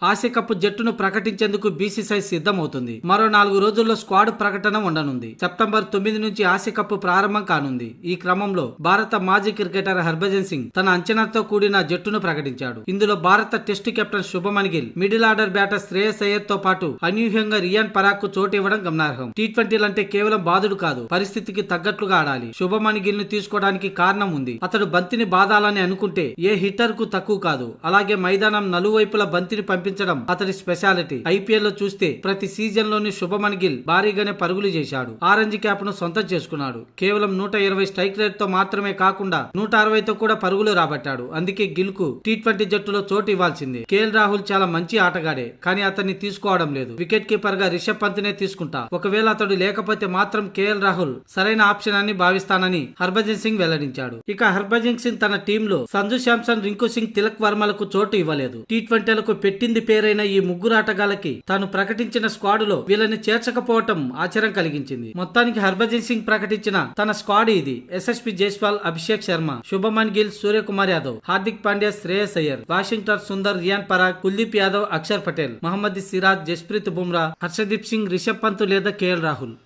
Asia cup జట్టును ప్రకటించేందుకు BCCI సిద్ధమవుతుంది. మరో 4 రోజుల్లో స్క్వాడ్ ప్రకటన ఉండనుంది. సెప్టెంబర్ 9 నుంచి ఆసియా కప్ ప్రారంభం కానుంది. ఈ క్రమంలో భారత మాజీ క్రికెటర్ హర్భజన్ సింగ్ తన అంచనాతో కూడిన జట్టును ప్రకటించాడు. ఇందులో భారత test captain Shubman Gill, middle order batter Shreyas Iyer తో పాటు అనూహ్యంగా రియాన్ పరాగ్ కు చోటు ఇవ్వడం గమనార్హం. టీ20లంటే కేవలం బాదుడు కాదు, పరిస్థితికి తగ్గట్లుగా ఆడాలి. శుభమన్ గిల్ ను తీసుకోవడానికి కారణం ఉంది. అతడు బంతిని బాదాలని అనుకుంటే ఏ హిట్టర్ కు తక్కువ కాదు. అలాగే మైదానం నలువైపుల బంతిని పంపించడం అతడి స్పెషాలిటీ. ఐపీఎల్ లో చూస్తే ప్రతి సీజన్ లోని శుభమన్ గిల్ భారీగానే పరుగులు చేశాడు. ఆరెంజ్ క్యాప్ ను సొంతం చేసుకున్నాడు. కేవలం 120 స్ట్రైక్ రేట్ తో మాత్రమే కాకుండా 160 తో కూడా పరుగులు రాబట్టాడు. అందుకే గిల్ కు టీ20 జట్టులో చోటు ఇవ్వాల్సిందే. కేఎల్ రాహుల్ చాలా మంచి ఆటగాడే, కానీ అతన్ని తీసుకోవడం లేదు. వికెట్ కీపర్ గా రిషబ్ పంత్ నే తీసుకుంటా. ఒకవేళ అతడు లేకపోతే మాత్రం కేఎల్ రాహుల్ సరైన ఆప్షన్ అని భావిస్తానని హర్భజన్ సింగ్ వెల్లడించాడు. ఇక హర్భజన్ సింగ్ తన టీంలో సంజు శాంసన్, రింకు సింగ్, తిలక్ వర్మలకు చోటు ఇవ్వలేదు. టీ20లకు పెట్టింది పేరైన ఈ ముగ్గురు ఆటగాళ్లకి తాను ప్రకటించిన స్క్వాడ్ లో వీళ్ళని చేర్చకపోవటం ఆశ్చర్యం కలిగించింది. మొత్తానికి హర్భజన్ సింగ్ ప్రకటించిన తన స్క్వాడ్ ఇది. ఎస్ఎస్పి జైస్వాల్, అభిషేక్ శర్మ, శుభమన్ గిల్, సూర్యకుమార్ యాదవ్, హార్దిక్ పాండ్యా, శ్రేయస్ అయ్యర్, వాషింగ్టన్ సుందర్, రియాన్ పరాగ్, కుల్దీప్ యాదవ్, అక్షర్ పటేల్, మహమ్మద్ సిరాజ్, జస్ప్రీత్ బుమ్రా, హర్షదీప్ సింగ్, రిషబ్ పంత్ లేదా కేఎల్ రాహుల్.